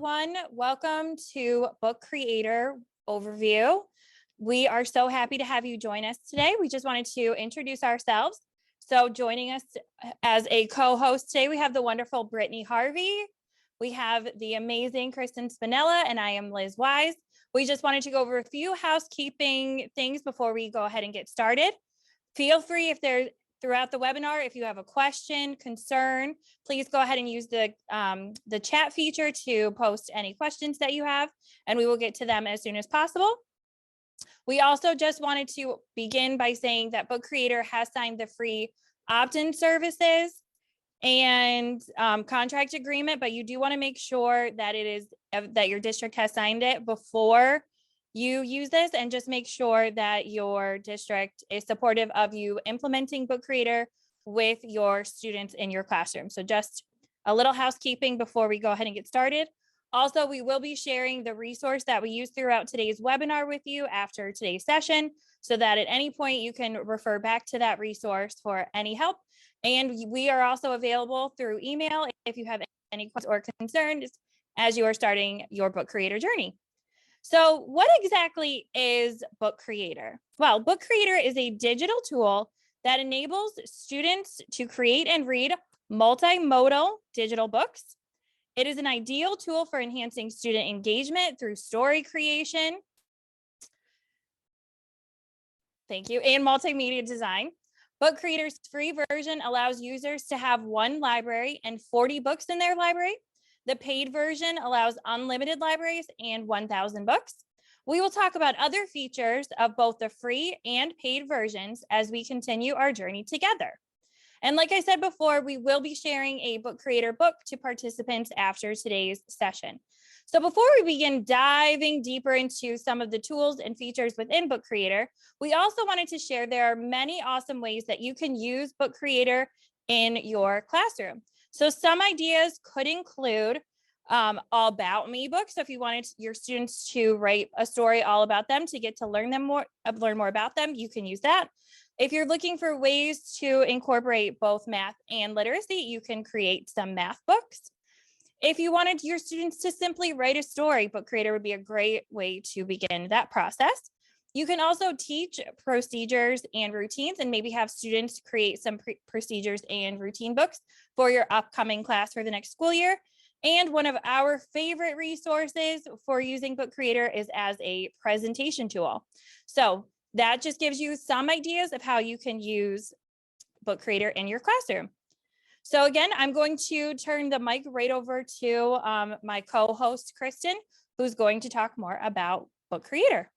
everyone. Welcome to Book Creator Overview. We are so happy to have you join us today. We just wanted to introduce ourselves. So joining us as a co-host today, we have the wonderful Brittany Harvey. We have the amazing Kristen Spinella, and I am Liz Wise. We just wanted to go over a few housekeeping things before we go ahead and get started. Feel free throughout the webinar, if you have a question, concern, please go ahead and use the chat feature to post any questions that you have, and we will get to them as soon as possible. We also just wanted to begin by saying that Book Creator has signed the free opt-in services and contract agreement, but you do want to make sure that that your district has signed it before you use this, and just make sure that your district is supportive of you implementing Book Creator with your students in your classroom. So just a little housekeeping before we go ahead and get started. Also, we will be sharing the resource that we use throughout today's webinar with you after today's session, so that at any point you can refer back to that resource for any help. And we are also available through email if you have any questions or concerns as you are starting your Book Creator journey. So what exactly is Book Creator? Well, Book Creator is a digital tool that enables students to create and read multimodal digital books. It is an ideal tool for enhancing student engagement through story creation. Thank you. And multimedia design. Book Creator's free version allows users to have one library and 40 books in their library. The paid version allows unlimited libraries and 1,000 books. We will talk about other features of both the free and paid versions as we continue our journey together. And like I said before, we will be sharing a Book Creator book to participants after today's session. So before we begin diving deeper into some of the tools and features within Book Creator, we also wanted to share there are many awesome ways that you can use Book Creator in your classroom. So some ideas could include all about me books. So if you wanted your students to write a story all about them to get to learn more about them, you can use that. If you're looking for ways to incorporate both math and literacy, you can create some math books. If you wanted your students to simply write a story, Book Creator would be a great way to begin that process. You can also teach procedures and routines, and maybe have students create some procedures and routine books for your upcoming class for the next school year. And one of our favorite resources for using Book Creator is as a presentation tool. So that just gives you some ideas of how you can use Book Creator in your classroom. So again, I'm going to turn the mic right over to my co-host, Kristen, who's going to talk more about Book Creator.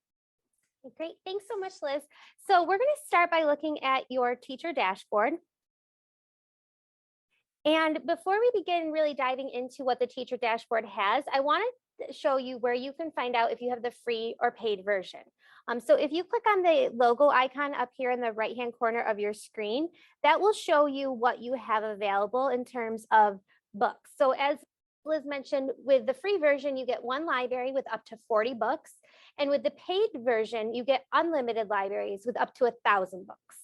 Great, thanks so much, Liz. So we're going to start by looking at your teacher dashboard. And before we begin really diving into what the teacher dashboard has, I want to show you where you can find out if you have the free or paid version. So if you click on the logo icon up here in the right-hand corner of your screen, that will show you what you have available in terms of books. So as Liz mentioned, with the free version, you get one library with up to 40 books. And with the paid version, you get unlimited libraries with up to 1,000 books.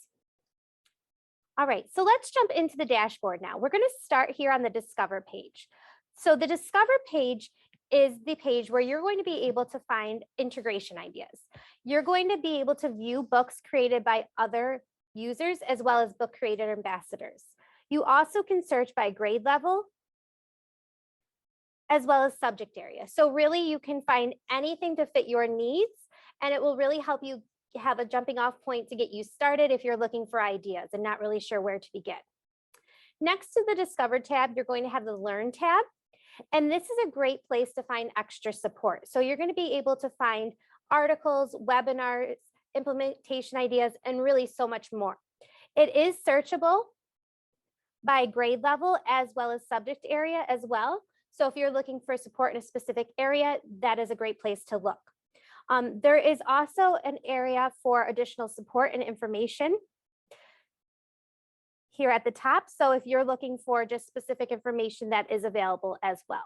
All right, so let's jump into the dashboard now. We're going to start here on the Discover page. So the Discover page is the page where you're going to be able to find integration ideas. You're going to be able to view books created by other users as well as Book Creator ambassadors. You also can search by grade level as well as subject area. So really you can find anything to fit your needs, and it will really help you have a jumping off point to get you started if you're looking for ideas and not really sure where to begin. Next to the Discover tab, you're going to have the Learn tab. And this is a great place to find extra support. So you're going to be able to find articles, webinars, implementation ideas, and really so much more. It is searchable by grade level as well as subject area as well. So if you're looking for support in a specific area, that is a great place to look. There is also an area for additional support and information here at the top. So if you're looking for just specific information, that is available as well.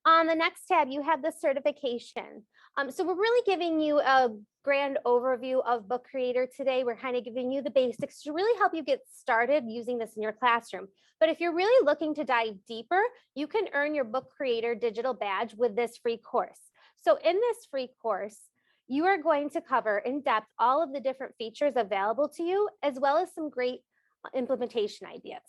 On the next tab, you have the certification. So we're really giving you a grand overview of Book Creator today. We're kind of giving you the basics to really help you get started using this in your classroom. But if you're really looking to dive deeper, you can earn your Book Creator digital badge with this free course. So in this free course, you are going to cover in depth all of the different features available to you, as well as some great implementation ideas.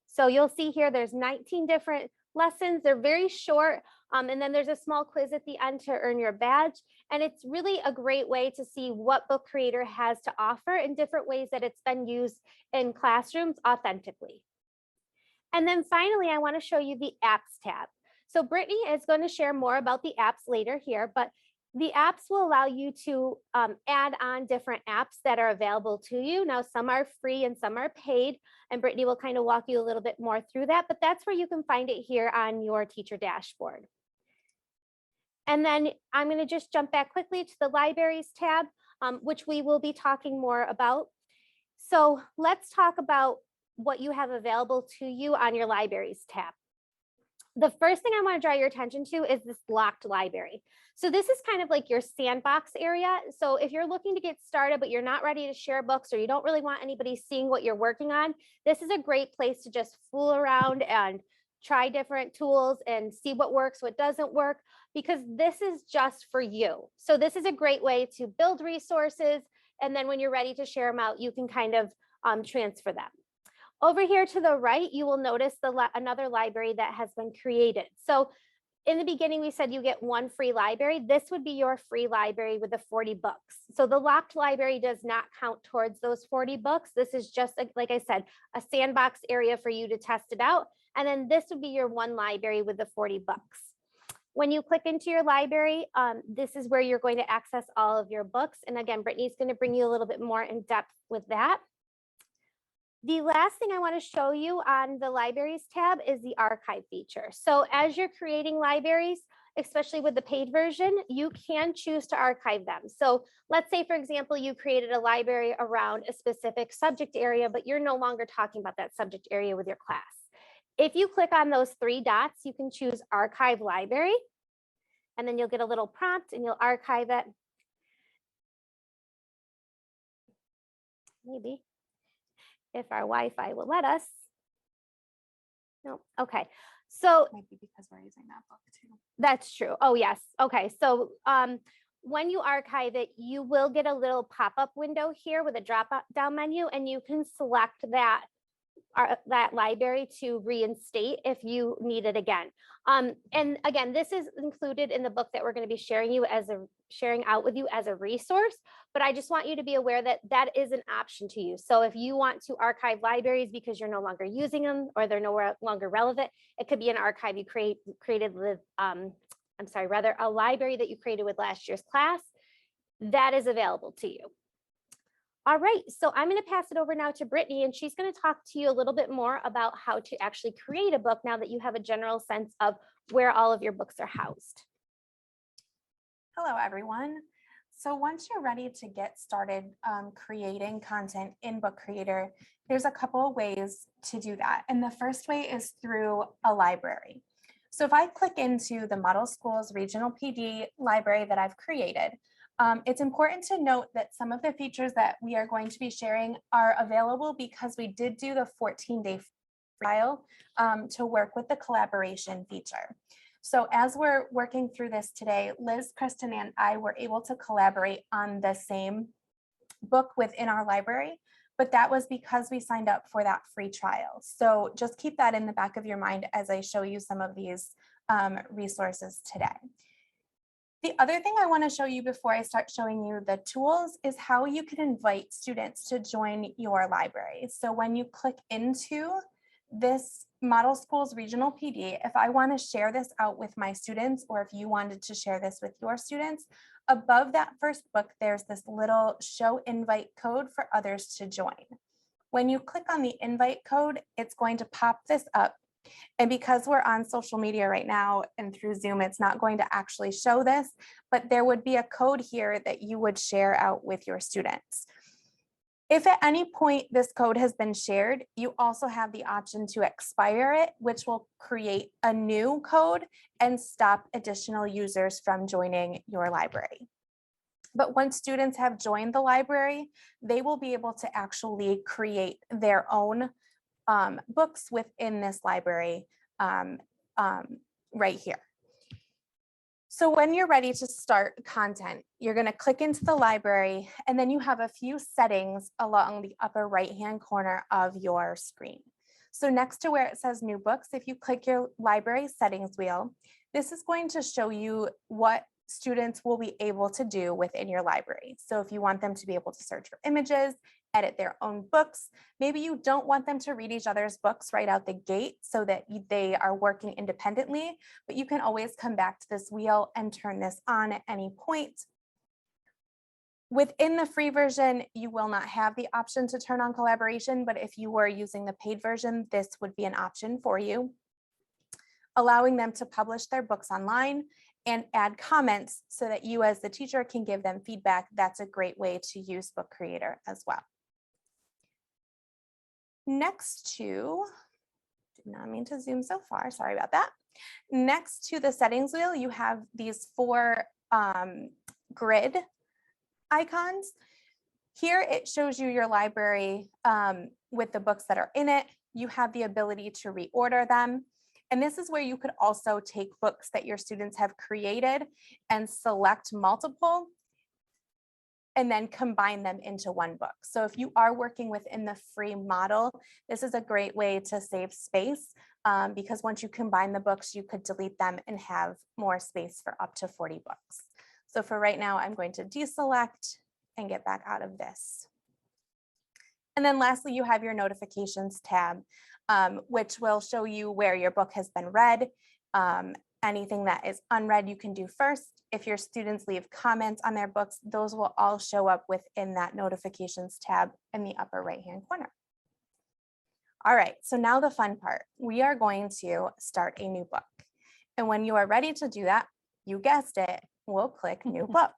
So you'll see here, there's 19 different lessons. They're very short. And then there's a small quiz at the end to earn your badge. And it's really a great way to see what Book Creator has to offer in different ways that it's been used in classrooms authentically. And then finally, I want to show you the apps tab. So Brittany is going to share more about the apps later here, but the apps will allow you to add on different apps that are available to you. Now, some are free and some are paid, and Brittany will kind of walk you a little bit more through that, but that's where you can find it here on your teacher dashboard. And then I'm going to just jump back quickly to the libraries tab, which we will be talking more about. So let's talk about what you have available to you on your libraries tab. The first thing I want to draw your attention to is this locked library. So this is kind of like your sandbox area. So if you're looking to get started, but you're not ready to share books, or you don't really want anybody seeing what you're working on, this is a great place to just fool around and try different tools and see what works, what doesn't work, because this is just for you. So this is a great way to build resources. And then when you're ready to share them out, you can kind of transfer them. Over here to the right, you will notice another library that has been created. So in the beginning, we said you get one free library. This would be your free library with the 40 books. So the locked library does not count towards those 40 books. This is just, like I said, a sandbox area for you to test it out. And then this would be your one library with the 40 books. When you click into your library, this is where you're going to access all of your books. And again, Brittany's going to bring you a little bit more in depth with that. The last thing I want to show you on the libraries tab is the archive feature. So as you're creating libraries, especially with the paid version, you can choose to archive them. So let's say, for example, you created a library around a specific subject area, but you're no longer talking about that subject area with your class. If you click on those three dots, you can choose archive library, and then you'll get a little prompt and you'll archive it. Maybe. If our Wi-Fi will let us. No, okay. So Might be because we're using that book too. that's true. Oh, yes. Okay. So when you archive it, you will get a little pop-up window here with a drop-down menu, and you can select that library to reinstate if you need it again. And again, this is included in the book that we're going to be sharing out with you as a resource, but I just want you to be aware that that is an option to you. So if you want to archive libraries because you're no longer using them or they're no longer relevant, it could be an archive you created with, a library that you created with last year's class. That is available to you. All right, so I'm going to pass it over now to Brittany, and she's going to talk to you a little bit more about how to actually create a book now that you have a general sense of where all of your books are housed. Hello, everyone. So once you're ready to get started creating content in Book Creator, there's a couple of ways to do that. And the first way is through a library. So if I click into the Model Schools Regional PD library that I've created, it's important to note that some of the features that we are going to be sharing are available because we did do the 14-day trial to work with the collaboration feature. So as we're working through this today, Liz, Kristen, and I were able to collaborate on the same book within our library, but that was because we signed up for that free trial. So just keep that in the back of your mind as I show you some of these resources today. The other thing I want to show you before I start showing you the tools is how you can invite students to join your library. So when you click into this Model Schools Regional PD, if I want to share this out with my students, or if you wanted to share this with your students, above that first book, there's this little show invite code for others to join. When you click on the invite code, it's going to pop this up. And because we're on social media right now and through Zoom, it's not going to actually show this, but there would be a code here that you would share out with your students. If at any point this code has been shared, you also have the option to expire it, which will create a new code and stop additional users from joining your library. But once students have joined the library, they will be able to actually create their own books within this library right here. So when you're ready to start content, you're going to click into the library, and then you have a few settings along the upper right-hand corner of your screen. So next to where it says new books, if you click your library settings wheel, this is going to show you what students will be able to do within your library. So if you want them to be able to search for images, edit their own books, maybe you don't want them to read each other's books right out the gate so that they are working independently, but you can always come back to this wheel and turn this on at any point. Within the free version, you will not have the option to turn on collaboration, but if you were using the paid version, this would be an option for you. Allowing them to publish their books online and add comments so that you as the teacher can give them feedback. That's a great way to use Book Creator as well. Next to, did not mean to zoom so far, sorry about that. Next to the settings wheel, you have these 4 grid icons. Here it shows you your library with the books that are in it. You have the ability to reorder them. And this is where you could also take books that your students have created and select multiple and then combine them into one book. So if you are working within the free model, this is a great way to save space because once you combine the books, you could delete them and have more space for up to 40 books. So for right now, I'm going to deselect and get back out of this. And then lastly, you have your notifications tab, which will show you where your book has been read. Anything that is unread, you can do first. If your students leave comments on their books, those will all show up within that notifications tab in the upper right-hand corner. All right, so now the fun part. We are going to start a new book. And when you are ready to do that, you guessed it, we'll click new book.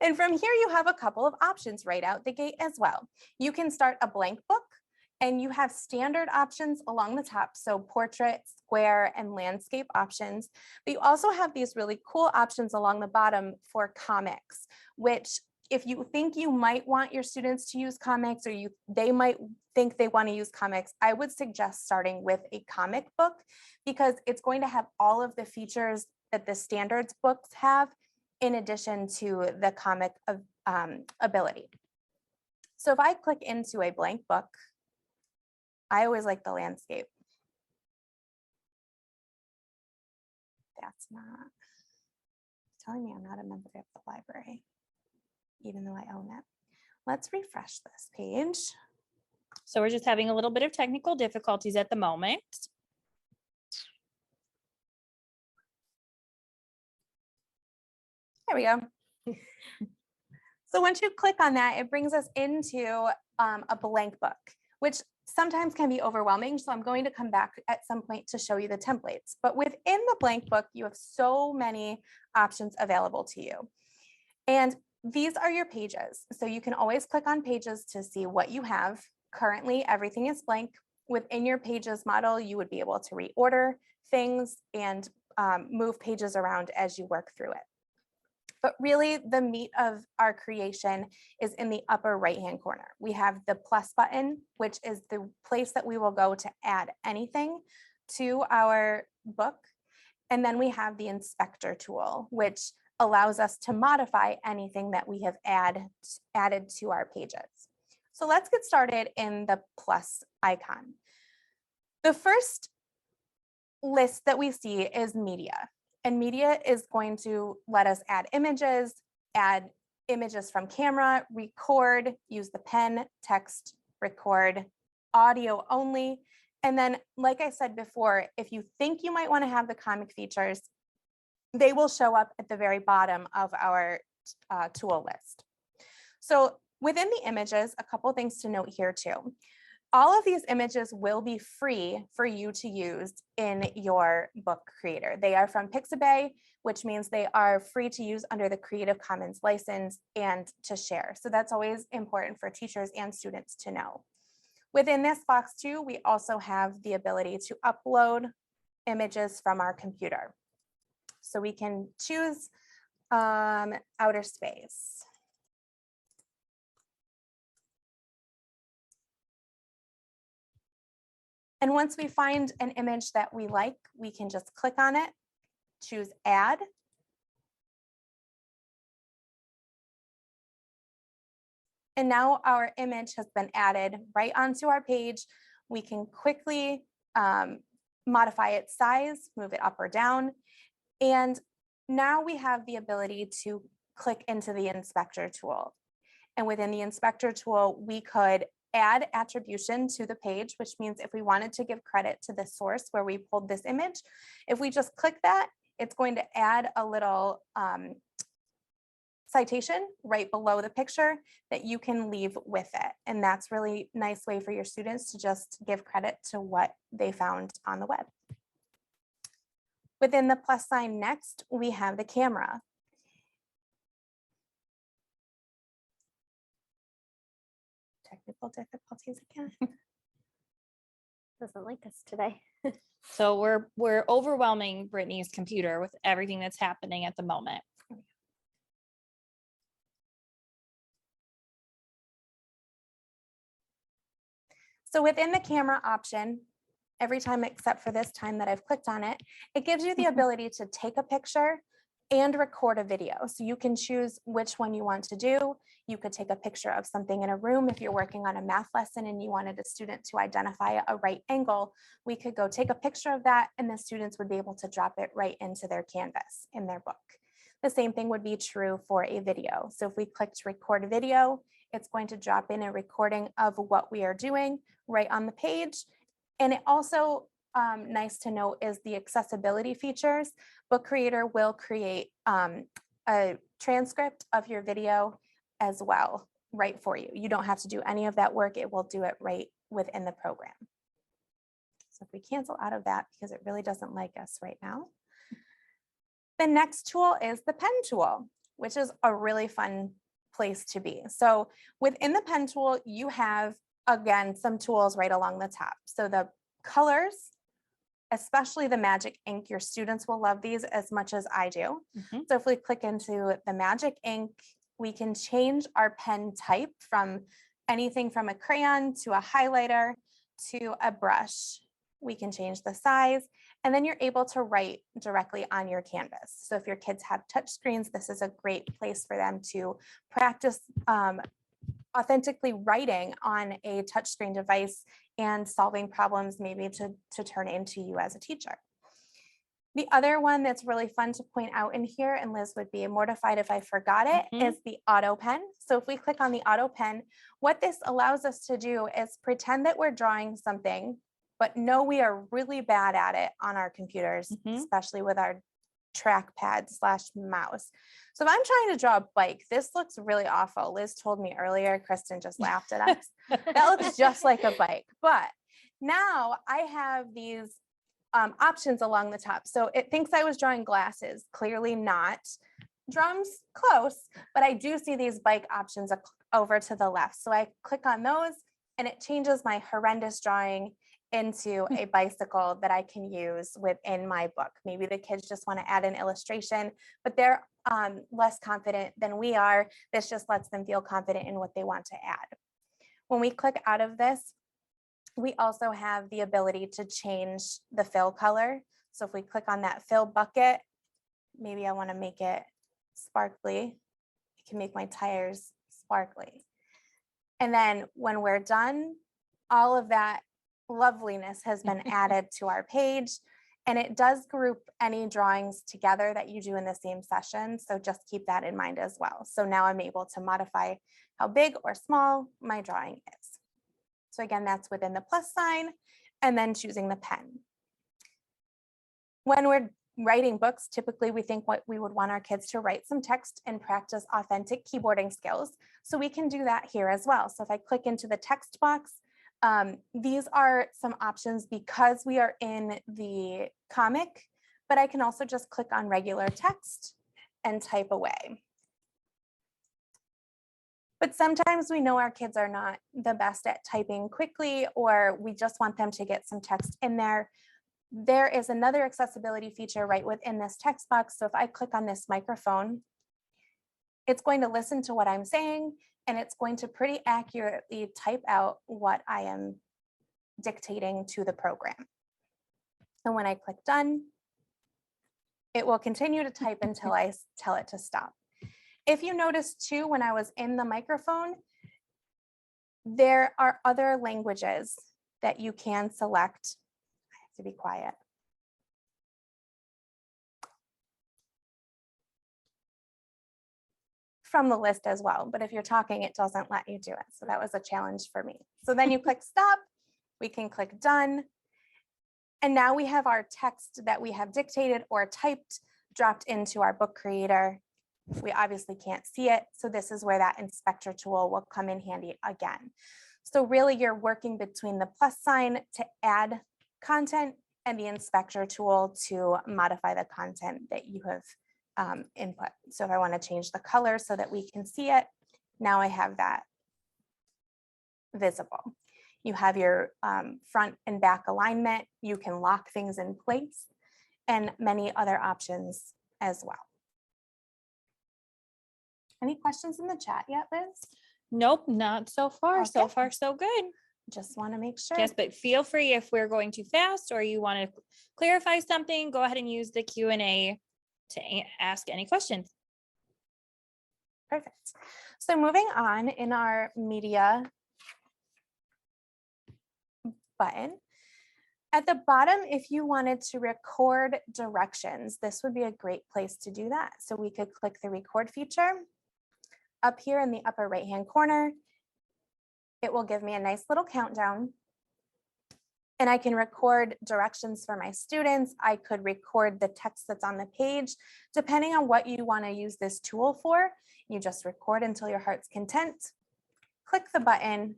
And from here, you have a couple of options right out the gate as well. You can start a blank book, and you have standard options along the top, so portrait, square, and landscape options. But you also have these really cool options along the bottom for comics, which if you think you might want your students to use comics or they might think they want to use comics, I would suggest starting with a comic book because it's going to have all of the features that the standards books have in addition to the comic ability. So if I click into a blank book, I always like the landscape. That's not telling me I'm not a member of the library, even though I own it. Let's refresh this page. So we're just having a little bit of technical difficulties at the moment. There we go. So once you click on that, it brings us into a blank book, which sometimes can be overwhelming. So I'm going to come back at some point to show you the templates. But within the blank book, you have so many options available to you. And these are your pages. So you can always click on pages to see what you have. Currently, everything is blank. Within your pages model, you would be able to reorder things and move pages around as you work through it. But really the meat of our creation is in the upper right-hand corner. We have the plus button, which is the place that we will go to add anything to our book. And then we have the inspector tool, which allows us to modify anything that we have added to our pages. So let's get started in the plus icon. The first list that we see is media. And media is going to let us add images from camera, record, use the pen, text, record, audio only. And then, like I said before, if you think you might want to have the comic features, they will show up at the very bottom of our tool list. So within the images, a couple things to note here too. All of these images will be free for you to use in your book creator. They are from Pixabay, which means they are free to use under the Creative Commons license and to share. So that's always important for teachers and students to know. Within this box too, we also have the ability to upload images from our computer. So we can choose outer space. And once we find an image that we like, we can just click on it, choose add. And now our image has been added right onto our page. We can quickly modify its size, move it up or down. And now we have the ability to click into the inspector tool. And within the inspector tool, we could add attribution to the page, which means if we wanted to give credit to the source where we pulled this image, if we just click that, it's going to add a little citation right below the picture that you can leave with it. And that's really nice way for your students to just give credit to what they found on the web. Within the plus sign next, we have the camera. Technical difficulties again. Doesn't like us today. So we're overwhelming Brittany's computer with everything that's happening at the moment. So within the camera option, every time except for this time that I've clicked on it, it gives you the ability to take a picture and record a video. So you can choose which one you want to do. You could take a picture of something in a room. If you're working on a math lesson and you wanted a student to identify a right angle, we could go take a picture of that and the students would be able to drop it right into their Canvas in their book. The same thing would be true for a video. So if we click to record a video, it's going to drop in a recording of what we are doing right on the page. And it also, nice to note, is the accessibility features. Book Creator will create a transcript of your video as well, right for you. You don't have to do any of that work. It will do it right within the program. So if we cancel out of that because it really doesn't like us right now. The next tool is the pen tool, which is a really fun place to be. So within the pen tool, you have, again, some tools right along the top. So the colors, especially the magic ink, your students will love these as much as I do. So if we click into the magic ink, we can change our pen type from anything from a crayon to a highlighter to a brush. We can change the size, and then you're able to write directly on your Canvas. So if your kids have touch screens, this is a great place for them to practice authentically writing on a touchscreen device and solving problems maybe to turn into you as a teacher. The other one that's really fun to point out in here, and Liz would be mortified if I forgot it, is the auto pen. So if we click on the auto pen, what this allows us to do is pretend that we're drawing something, but know we are really bad at it on our computers, especially with our trackpad / mouse. So if I'm trying to draw a bike, this looks really awful. Liz told me earlier, Kristen just laughed at us. That looks just like a bike. But now I have these options along the top. So it thinks I was drawing glasses, clearly not. Drums, close, but I do see these bike options over to the left. So I click on those and it changes my horrendous drawing into a bicycle that I can use within my book. Maybe the kids just want to add an illustration, but they're less confident than we are. This just lets them feel confident in what they want to add. When we click out of this, we also have the ability to change the fill color. So if we click on that fill bucket, maybe I want to make it sparkly. I can make my tires sparkly. And then when we're done, all of that loveliness has been added to our page, and it does group any drawings together that you do in the same session. So just keep that in mind as well. So now I'm able to modify how big or small my drawing is. So again, that's within the plus sign and then choosing the pen. When we're writing books, typically we think what we would want our kids to write some text and practice authentic keyboarding skills. So we can do that here as well. So if I click into the text box, these are some options because we are in the comic but I can also just click on regular text and type away. But sometimes we know our kids are not the best at typing quickly, or we just want them to get some text in there. There is another accessibility feature right within this text box. So if I click on this microphone, it's going to listen to what I'm saying, and it's going to pretty accurately type out what I am dictating to the program. And when I click done, it will continue to type until I tell it to stop. If you notice too, when I was in the microphone, there are other languages that you can select. I have to be quiet. From the list as well, but if you're talking, it doesn't let you do it. So that was a challenge for me. So then you click stop, we can click done. And now we have our text that we have dictated or typed dropped into our book creator. We obviously can't see it. So this is where that inspector tool will come in handy again. So really you're working between the plus sign to add content and the inspector tool to modify the content that you have input. So if I want to change the color so that we can see it, now I have that visible. You have your front and back alignment. You can lock things in place and many other options as well. Any questions in the chat yet, Liz? Nope, not so far. So Okay. far, so good. Just want to make sure. Yes, but feel free if we're going too fast or you want to clarify something, go ahead and use the Q&A to ask any questions. Perfect. So moving on in our media button, at the bottom, if you wanted to record directions, this would be a great place to do that. So we could click the record feature. Up here in the upper right-hand corner, it will give me a nice little countdown. And I can record directions for my students. I could record the text that's on the page. Depending on what you want to use this tool for, you just record until your heart's content. Click the button.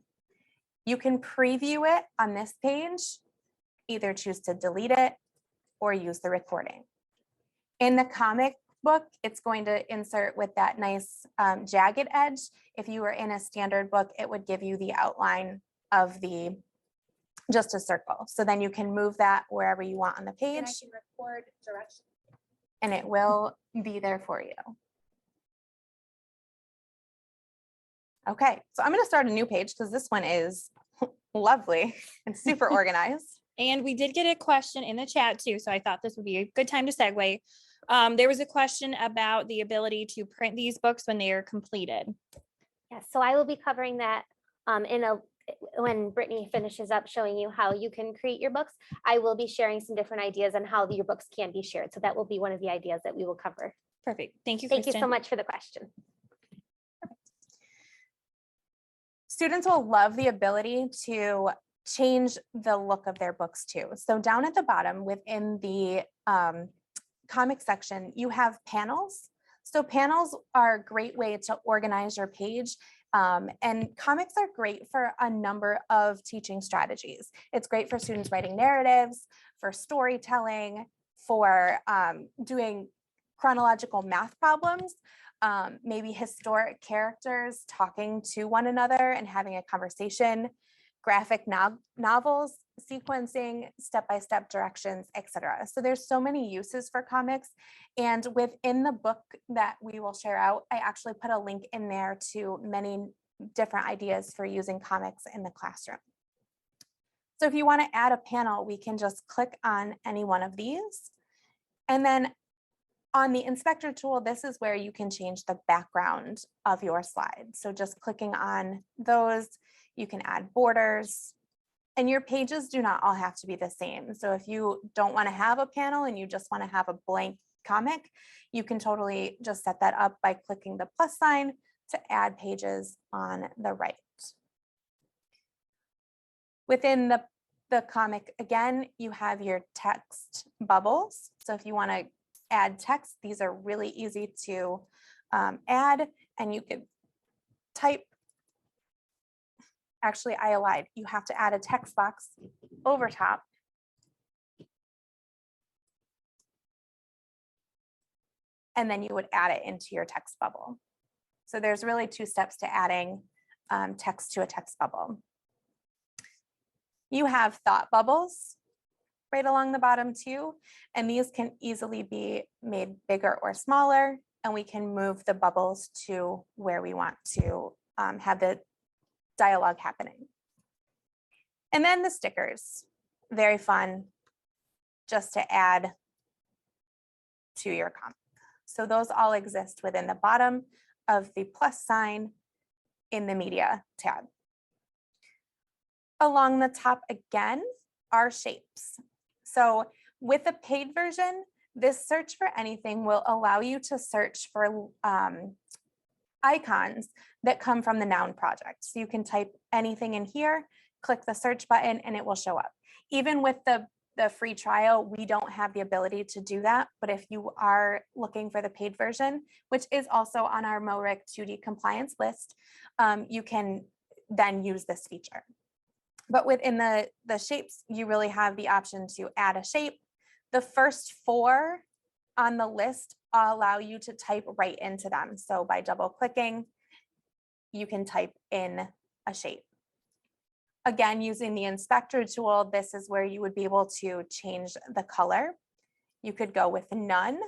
You can preview it on this page, either choose to delete it or use the recording. In the comic book, it's going to insert with that nice jagged edge. If you were in a standard book, it would give you the outline of the just a circle. So then you can move that wherever you want on the page. And I can record directions. And it will be there for you. Okay, so I'm going to start a new page because this one is lovely and super organized. And we did get a question in the chat too, so I thought this would be a good time to segue. There was a question about the ability to print these books when they are completed. Yes, so I will be covering that when Brittany finishes up showing you how you can create your books. I will be sharing some different ideas on how your books can be shared. So that will be one of the ideas that we will cover. Perfect. Thank you, Thank Kristen. you so much for the question. Students will love the ability to change the look of their books too. So down at the bottom within the comic section, you have panels. So panels are a great way to organize your page. And comics are great for a number of teaching strategies. It's great for students writing narratives, for storytelling, for doing chronological math problems, maybe historic characters talking to one another and having a conversation, graphic novels, sequencing, step-by-step directions, etc. So there's so many uses for comics. And within the book that we will share out, I actually put a link in there to many different ideas for using comics in the classroom. So if you want to add a panel, we can just click on any one of these. And then on the inspector tool, this is where you can change the background of your slide. So just clicking on those, you can add borders, and your pages do not all have to be the same. So if you don't want to have a panel and you just want to have a blank comic, you can totally just set that up by clicking the plus sign to add pages on the right. Within the comic, again, you have your text bubbles. So if you want to add text, these are really easy to add, and you could type. Actually, I lied. You have to add a text box over top. and then you would add it into your text bubble. So there's really 2 steps to adding text to a text bubble. You have thought bubbles right along the bottom too, and these can easily be made bigger or smaller, and we can move the bubbles to where we want to have the dialogue happening. And then the stickers, very fun, just to add to your comic. So those all exist within the bottom of the plus sign in the media tab. Along the top again are shapes. So with the paid version, this search for anything will allow you to search for icons that come from the Noun project. So you can type anything in here, click the search button, and it will show up. Even with the free trial, we don't have the ability to do that. But if you are looking for the paid version, which is also on our MORIC 2D compliance list, you can then use this feature. But within the shapes, you really have the option to add a shape. The first 4 on the list allow you to type right into them. So by double clicking, you can type in a shape. Again, using the inspector tool, this is where you would be able to change the color. You could go with none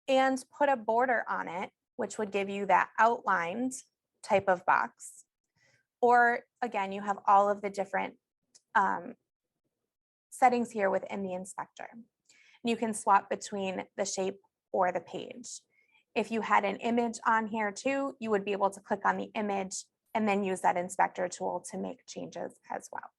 and put a border on it, which would give you that outlined type of box. Or again, you have all of the different settings here within the inspector. You can swap between the shape or the page. If you had an image on here too, you would be able to click on the image and then use that inspector tool to make changes as well.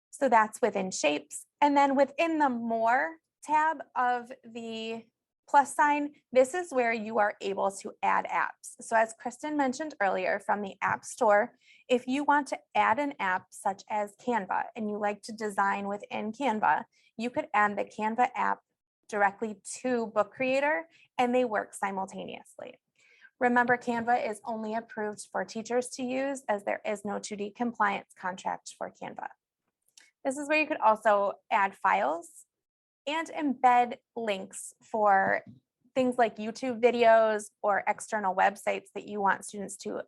So that's within shapes. And then within the More tab of the plus sign, this is where you are able to add apps. So as Kristen mentioned earlier, from the App Store, if you want to add an app such as Canva and you like to design within Canva, you could add the Canva app directly to Book Creator and they work simultaneously. Remember, Canva is only approved for teachers to use as there is no 2D compliance contract for Canva. This is where you could also add files and embed links for things like YouTube videos or external websites that you want students to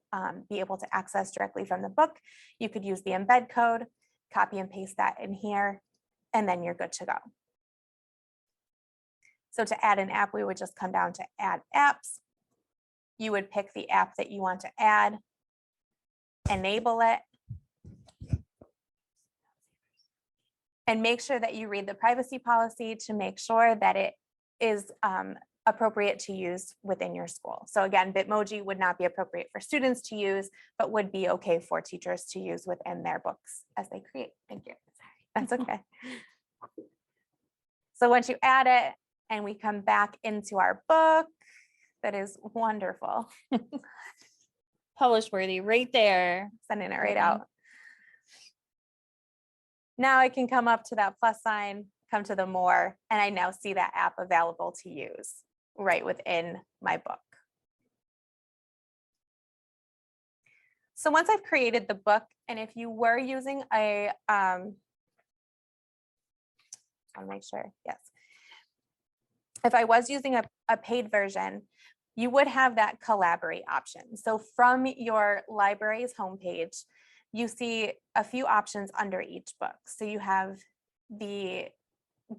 be able to access directly from the book. You could use the embed code, copy and paste that in here, and then you're good to go. So to add an app, we would just come down to add apps. You would pick the app that you want to add, enable it, and make sure that you read the privacy policy to make sure that it is appropriate to use within your school. So again, Bitmoji would not be appropriate for students to use, but would be okay for teachers to use within their books as they create. Thank you. Sorry, that's okay. So once you add it and we come back into our book, that is wonderful. Publish worthy right there. Sending it right out. Now I can come up to that plus sign, come to the More, and I now see that app available to use right within my book. So once I've created the book, and if you were using a, I'll make sure, yes. If I was using a paid version, you would have that collaborate option. So from your library's homepage, you see a few options under each book. So you have the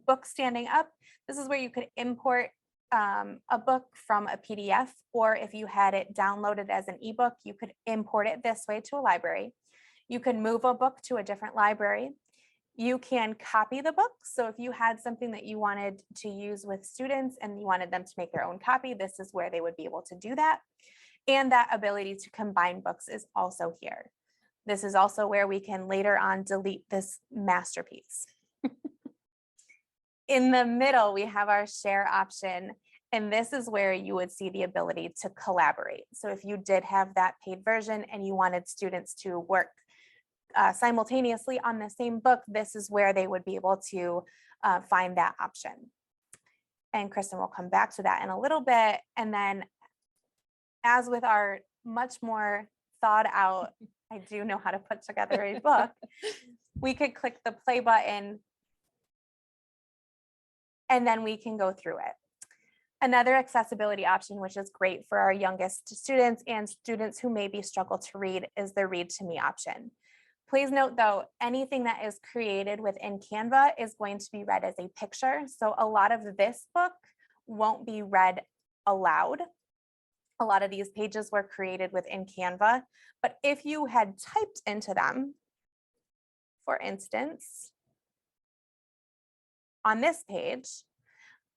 book standing up. This is where you could import a book from a PDF, or if you had it downloaded as an ebook, you could import it this way to a library. You can move a book to a different library. You can copy the book. So if you had something that you wanted to use with students and you wanted them to make their own copy, this is where they would be able to do that. And that ability to combine books is also here. This is also where we can later on delete this masterpiece. In the middle, we have our share option, and this is where you would see the ability to collaborate. So if you did have that paid version and you wanted students to work simultaneously on the same book, this is where they would be able to find that option. And Kristen will come back to that in a little bit. And then as with our much more thought out, I do know how to put together a book. we could click the play button and then we can go through it. Another accessibility option, which is great for our youngest students and students who maybe struggle to read, is the Read to Me option. Please note though, anything that is created within Canva is going to be read as a picture. So a lot of this book won't be read aloud. A lot of these pages were created within Canva, but if you had typed into them, for instance, on this page,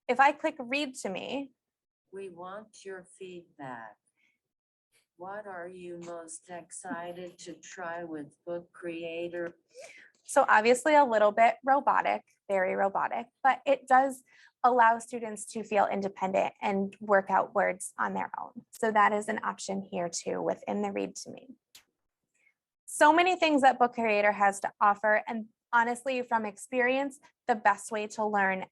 if I click Read to Me, We want your feedback. What are you most excited to try with Book Creator? so obviously a little bit robotic, very robotic, but it does allow students to feel independent and work out words on their own. So that is an option here too within the Read to Me. So many things that Book Creator has to offer, and honestly, from experience, the best way to learn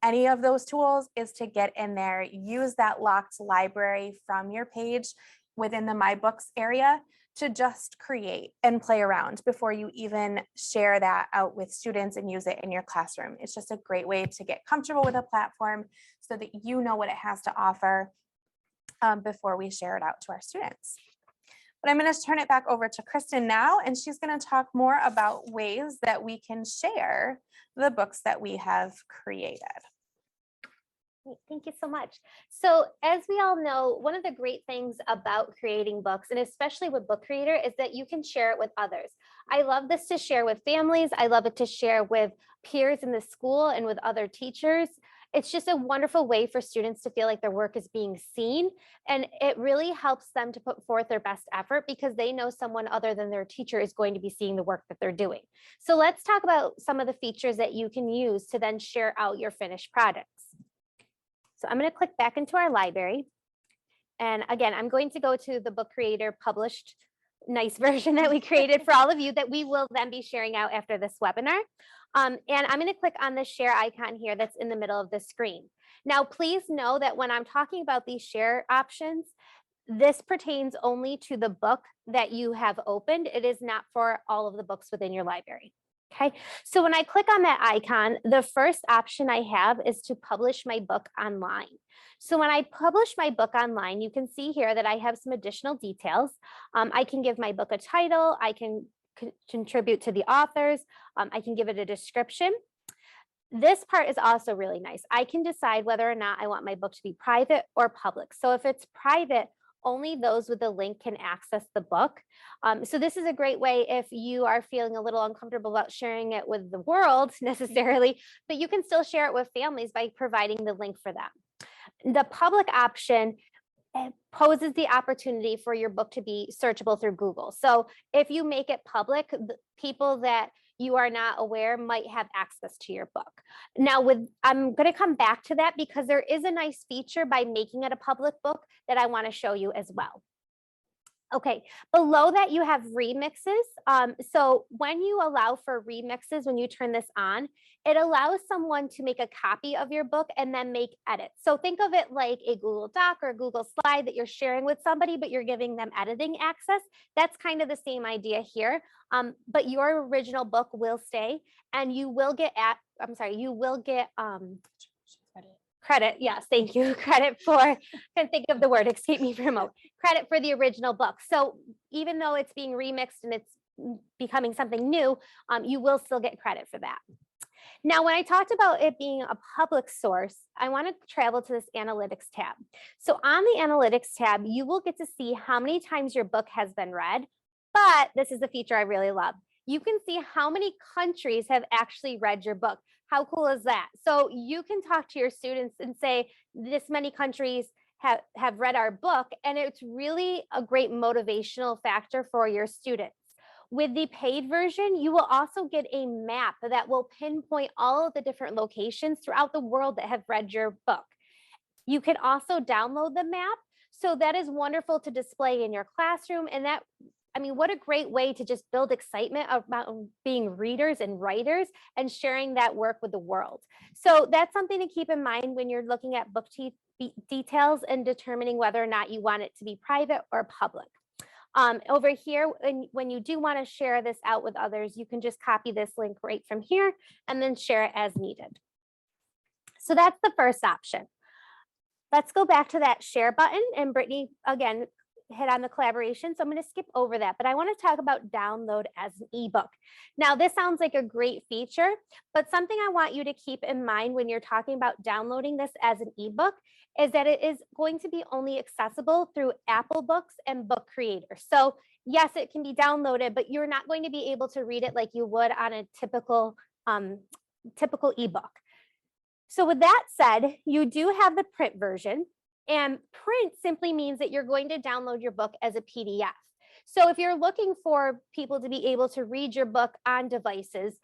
any of those tools is to get in there, use that locked library from your page within the My Books area to just create and play around before you even share that out with students and use it in your classroom. It's just a great way to get comfortable with a platform so that you know what it has to offer before we share it out to our students. But I'm going to turn it back over to Kristen now, and she's going to talk more about ways that we can share the books that we have created. Great, thank you so much. So as we all know, one of the great things about creating books, and especially with Book Creator, is that you can share it with others. I love this to share with families. I love it to share with peers in the school and with other teachers. It's just a wonderful way for students to feel like their work is being seen. And it really helps them to put forth their best effort because they know someone other than their teacher is going to be seeing the work that they're doing. So let's talk about some of the features that you can use to then share out your finished products. So I'm going to click back into our library. And again, I'm going to go to the Book Creator published nice version that we created for all of you that we will then be sharing out after this webinar. And I'm going to click on the share icon here that's in the middle of the screen. Now, please know that when I'm talking about these share options, this pertains only to the book that you have opened. It is not for all of the books within your library. Okay, so when I click on that icon, the first option I have is to publish my book online. So when I publish my book online, you can see here that I have some additional details. I can give my book a title, I can contribute to the authors, I can give it a description. This part is also really nice. I can decide whether or not I want my book to be private or public. So if it's private, only those with the link can access the book. So this is a great way if you are feeling a little uncomfortable about sharing it with the world necessarily, but you can still share it with families by providing the link for them. The public option poses the opportunity for your book to be searchable through Google. So if you make it public, the people that you are not aware might have access to your book. Now, I'm going to come back to that because there is a nice feature by making it a public book that I want to show you as well. Okay, below that you have remixes. So when you allow for remixes, when you turn this on, it allows someone to make a copy of your book and then make edits. So think of it like a Google Doc or a Google Slide that you're sharing with somebody, but you're giving them editing access. That's kind of the same idea here. But your original book will stay, and you will get credit. Yes, thank you. Credit for, I can't think of the word, escape me for a moment. Credit for the original book. So even though it's being remixed and it's becoming something new, you will still get credit for that. Now, when I talked about it being a public source, I want to travel to this analytics tab. So on the analytics tab, you will get to see how many times your book has been read, but this is the feature I really love. You can see how many countries have actually read your book. How cool is that? So you can talk to your students and say, this many countries have read our book, and it's really a great motivational factor for your students. With the paid version, you will also get a map that will pinpoint all of the different locations throughout the world that have read your book. You can also download the map. So that is wonderful to display in your classroom. And that, I mean, what a great way to just build excitement about being readers and writers and sharing that work with the world. So that's something to keep in mind when you're looking at book details and determining whether or not you want it to be private or public. Over here, when you do want to share this out with others, you can just copy this link right from here and then share it as needed. So that's the first option. Let's go back to that share button, and Brittany, again, hit on the collaboration. So I'm going to skip over that, but I want to talk about download as an ebook. Now, this sounds like a great feature, but something I want you to keep in mind when you're talking about downloading this as an ebook is that it is going to be only accessible through Apple Books and Book Creator. So yes, it can be downloaded, but you're not going to be able to read it like you would on a typical ebook. So with that said, you do have the print version, and print simply means that you're going to download your book as a PDF. So if you're looking for people to be able to read your book on devices,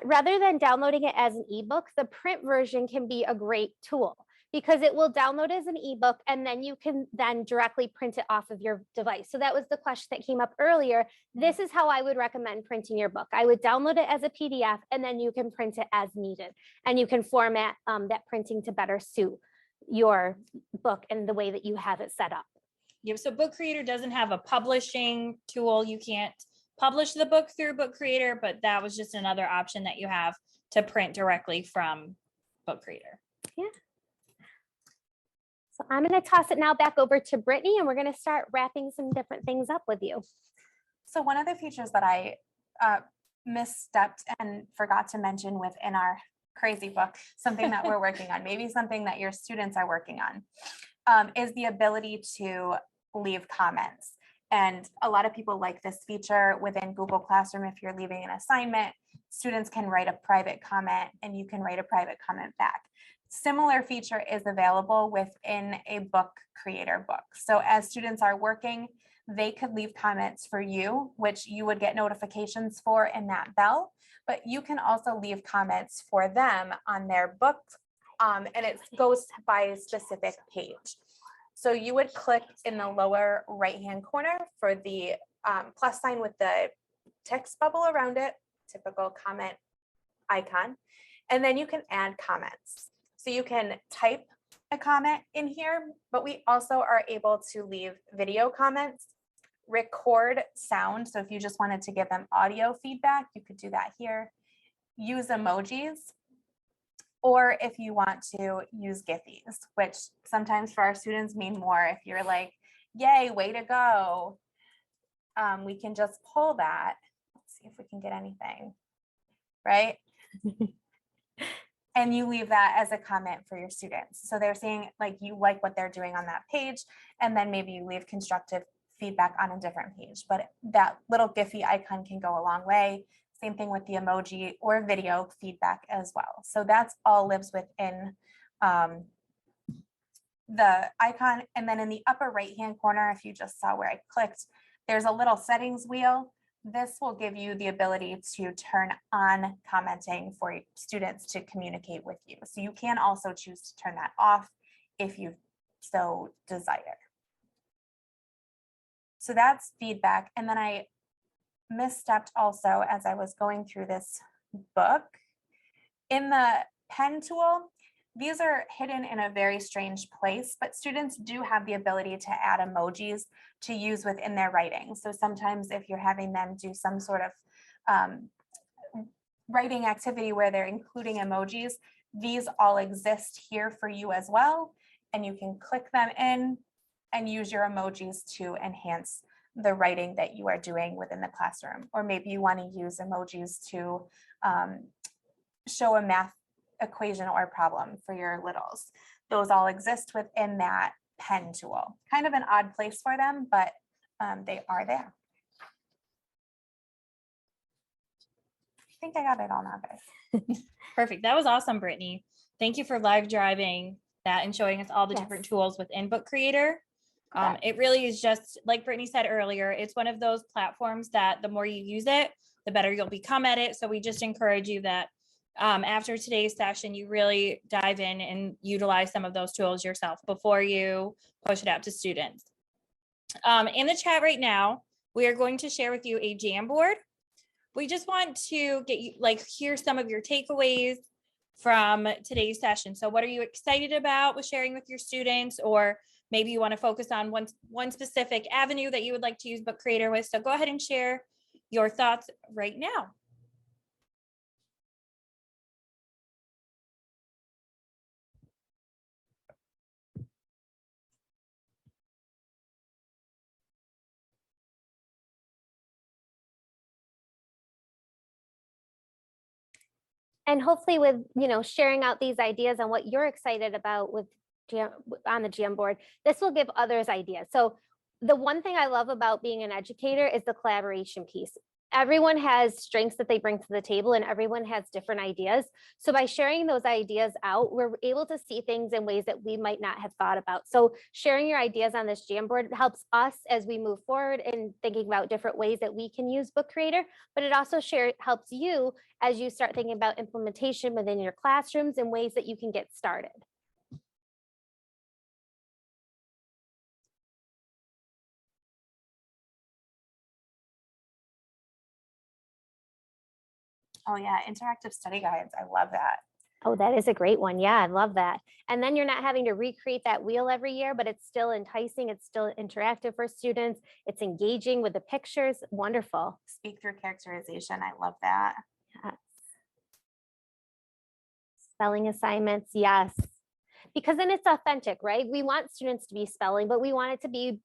rather than downloading it as an ebook, the print version can be a great tool because it will download as an ebook and then you can then directly print it off of your device. So that was the question that came up earlier. This is how I would recommend printing your book. I would download it as a PDF and then you can print it as needed. And you can format that printing to better suit your book and the way that you have it set up. Yeah, so Book Creator doesn't have a publishing tool. You can't publish the book through Book Creator, but that was just another option that you have to print directly from Book Creator. Yeah. So I'm going to toss it now back over to Brittany, and we're going to start wrapping some different things up with you. So one of the features that I misstepped and forgot to mention within our crazy book, something that we're working on, maybe something that your students are working on, is the ability to leave comments. And a lot of people like this feature within Google Classroom. If you're leaving an assignment, students can write a private comment and you can write a private comment back. Similar feature is available within a Book Creator book. So as students are working, they could leave comments for you, which you would get notifications for in that bell, but you can also leave comments for them on their book, and it goes by a specific page. So you would click in the lower right-hand corner for the plus sign with the text bubble around it, typical comment icon, and then you can add comments. So you can type a comment in here, but we also are able to leave video comments, record sound. So if you just wanted to give them audio feedback, you could do that here. Use emojis, or if you want to use Giphies, which sometimes for our students mean more. If you're like, yay, way to go, we can just pull that. Let's see if we can get anything, right? And you leave that as a comment for your students. So they're saying like you like what they're doing on that page, and then maybe you leave constructive feedback on a different page, but that little Giphy icon can go a long way. Same thing with the emoji or video feedback as well. So that's all lives within the icon. And then in the upper right-hand corner, if you just saw where I clicked, there's a little settings wheel. This will give you the ability to turn on commenting for students to communicate with you. So you can also choose to turn that off if you so desire. So that's feedback. And then I misstepped also as I was going through this book. In the pen tool, these are hidden in a very strange place, but students do have the ability to add emojis to use within their writing. So sometimes if you're having them do some sort of writing activity where they're including emojis, these all exist here for you as well. And you can click them in and use your emojis to enhance the writing that you are doing within the classroom. Or maybe you want to use emojis to show a math equation or problem for your littles. Those all exist within that pen tool. Kind of an odd place for them, but they are there. I think I got it all now, guys. Perfect. That was awesome, Brittany. Thank you for live driving that and showing us all the different tools within Book Creator. It really is just like Brittany said earlier, it's one of those platforms that the more you use it, the better you'll become at it. So we just encourage you that after today's session, you really dive in and utilize some of those tools yourself before you push it out to students. In the chat right now, we are going to share with you a Jamboard. We just want to get you hear some of your takeaways from today's session. So what are you excited about with sharing with your students, or maybe you want to focus on one specific avenue that you would like to use Book Creator with. So go ahead and share your thoughts right now. And hopefully with, sharing out these ideas on what you're excited about with on the Jamboard, this will give others ideas. So the one thing I love about being an educator is the collaboration piece. Everyone has strengths that they bring to the table and everyone has different ideas. So by sharing those ideas out, we're able to see things in ways that we might not have thought about. So sharing your ideas on this Jamboard helps us as we move forward in thinking about different ways that we can use Book Creator, but it also helps you as you start thinking about implementation within your classrooms and ways that you can get started. Oh yeah, interactive study guides. I love that. Oh, that is a great one. Yeah, I love that. And then you're not having to recreate that wheel every year, but it's still enticing. It's still interactive for students. It's engaging with the pictures. Wonderful. Speak through characterization. I love that. Yes. Spelling assignments. Yes. Because then it's authentic, right? We want students to be spelling, but we want it to be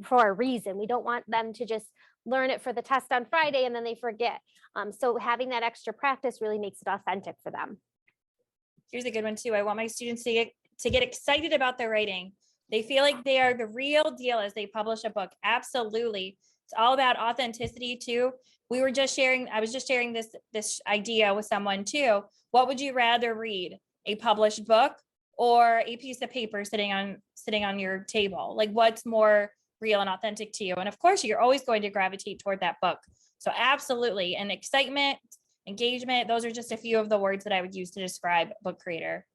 for a reason. We don't want them to just learn it for the test on Friday and then they forget. So having that extra practice really makes it authentic for them. Here's a good one too. I want my students to get excited about their writing. They feel like they are the real deal as they publish a book. Absolutely. It's all about authenticity too. I was just sharing this idea with someone too. What would you rather read? A published book or a piece of paper sitting on your table? Like, what's more real and authentic to you? And of course, you're always going to gravitate toward that book. So absolutely. And excitement, engagement, those are just a few of the words that I would use to describe Book Creator.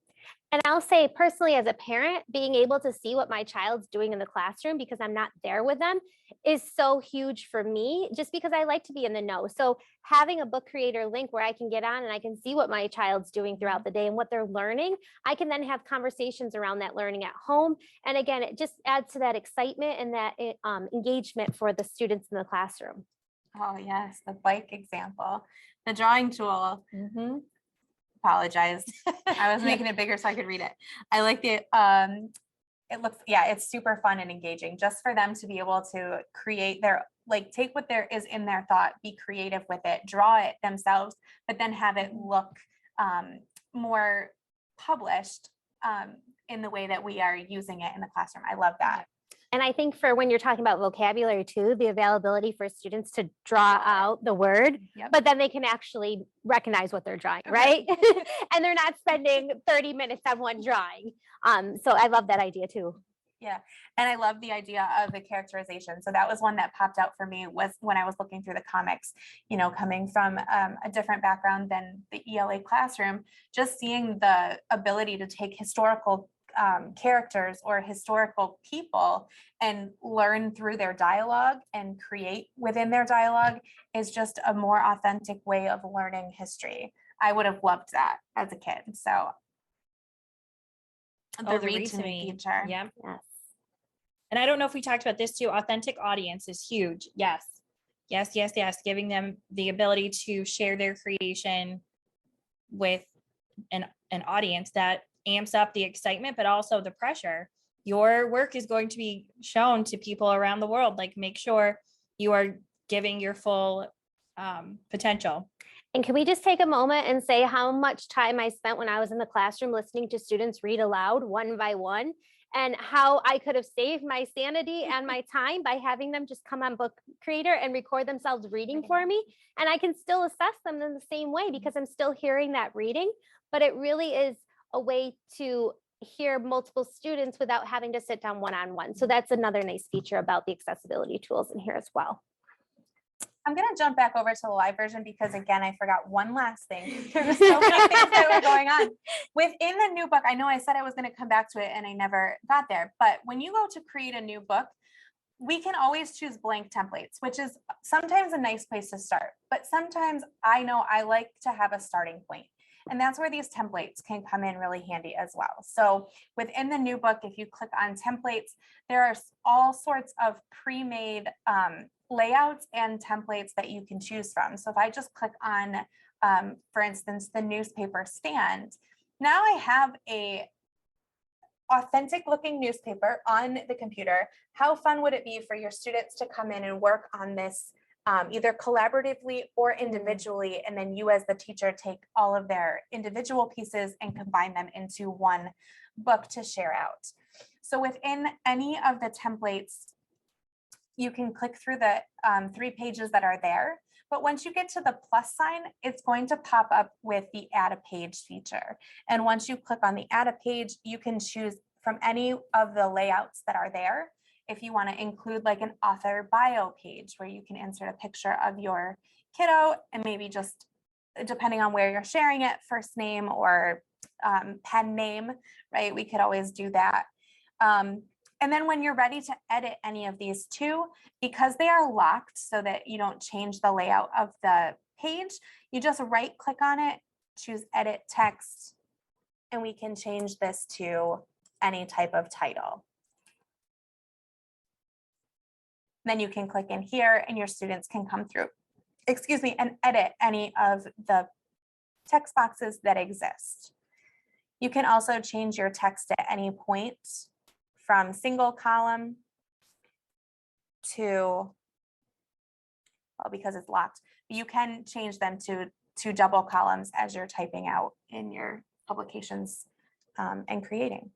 And I'll say personally, as a parent, being able to see what my child's doing in the classroom because I'm not there with them is so huge for me, just because I like to be in the know. So having a Book Creator link where I can get on and I can see what my child's doing throughout the day and what they're learning, I can then have conversations around that learning at home. And again, it just adds to that excitement and that engagement for the students in the classroom. Oh yes, the bike example, the drawing tool. Mm-hmm. Apologized. I was making it bigger so I could read it. I like the it's super fun and engaging just for them to be able to create take what there is in their thought, be creative with it, draw it themselves, but then have it look more published in the way that we are using it in the classroom. I love that. And I think for when you're talking about vocabulary too, the availability for students to draw out the word, but then they can actually recognize what they're drawing, right? And they're not spending 30 minutes on one drawing. So I love that idea too. Yeah. And I love the idea of the characterization. So that was one that popped out for me was when I was looking through the comics, coming from a different background than the ELA classroom, just seeing the ability to take historical characters or historical people and learn through their dialogue and create within their dialogue is just a more authentic way of learning history. I would have loved that as a kid. So the read to me feature. Yeah. Yes. And I don't know if we talked about this too. Authentic audience is huge. Yes. Giving them the ability to share their creation with an audience that amps up the excitement, but also the pressure. Your work is going to be shown to people around the world. Like, make sure you are giving your full potential. And can we just take a moment and say how much time I spent when I was in the classroom listening to students read aloud one by one, and how I could have saved my sanity and my time by having them just come on Book Creator and record themselves reading for me. And I can still assess them in the same way because I'm still hearing that reading, but it really is a way to hear multiple students without having to sit down one-on-one. So that's another nice feature about the accessibility tools in here as well. I'm going to jump back over to the live version because, again, I forgot one last thing. There were so many things that were going on. Within the new book, I know I said I was going to come back to it and I never got there, but when you go to create a new book, we can always choose blank templates, which is sometimes a nice place to start. But sometimes I know I like to have a starting point. And that's where these templates can come in really handy as well. So within the new book, if you click on templates, there are all sorts of pre-made layouts and templates that you can choose from. So if I just click on, for instance, the newspaper stand, now I have a authentic looking newspaper on the computer. How fun would it be for your students to come in and work on this either collaboratively or individually, and then you as the teacher take all of their individual pieces and combine them into one book to share out. So within any of the templates, you can click through the 3 pages that are there. But once you get to the plus sign, it's going to pop up with the add a page feature. And once you click on the add a page, you can choose from any of the layouts that are there. If you want to include like an author bio page where you can insert a picture of your kiddo and maybe just depending on where you're sharing it, first name or pen name, right? We could always do that. And then when you're ready to edit any of these too, because they are locked so that you don't change the layout of the page, you just right click on it, choose edit text, and we can change this to any type of title. Then you can click in here and your students can come through, and edit any of the text boxes that exist. You can also change your text at any point from single column to, well, because it's locked, you can change them to double columns as you're typing out in your publications and creating.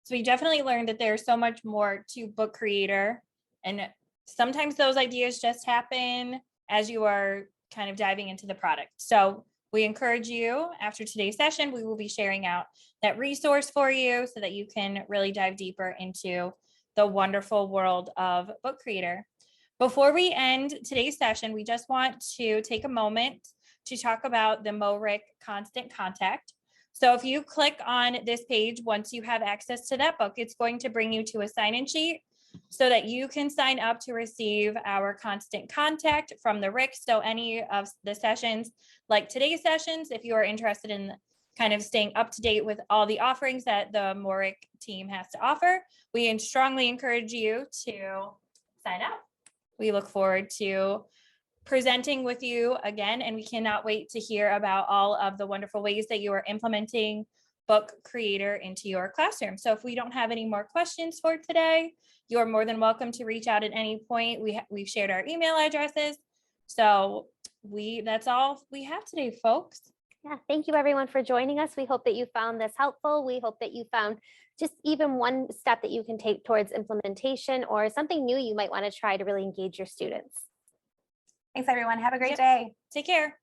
So we definitely learned that there's so much more to Book Creator, and sometimes those ideas just happen as you are kind of diving into the product. So we encourage you, after today's session, we will be sharing out that resource for you so that you can really dive deeper into the wonderful world of Book Creator. Before we end today's session, we just want to take a moment to talk about the MORIC Constant Contact. So if you click on this page, once you have access to that book, it's going to bring you to a sign-in sheet so that you can sign up to receive our constant contact from the RIC. So any of the sessions, like today's sessions, if you are interested in kind of staying up to date with all the offerings that the MORIC team has to offer, we strongly encourage you to sign up. We look forward to presenting with you again, and we cannot wait to hear about all of the wonderful ways that you are implementing Book Creator into your classroom. So if we don't have any more questions for today, you're more than welcome to reach out at any point. We've shared our email addresses. So that's all we have today, folks. Yeah, thank you everyone for joining us. We hope that you found this helpful. We hope that you found just even one step that you can take towards implementation or something new you might want to try to really engage your students. Thanks, everyone. Have a great Yep. day. Take care.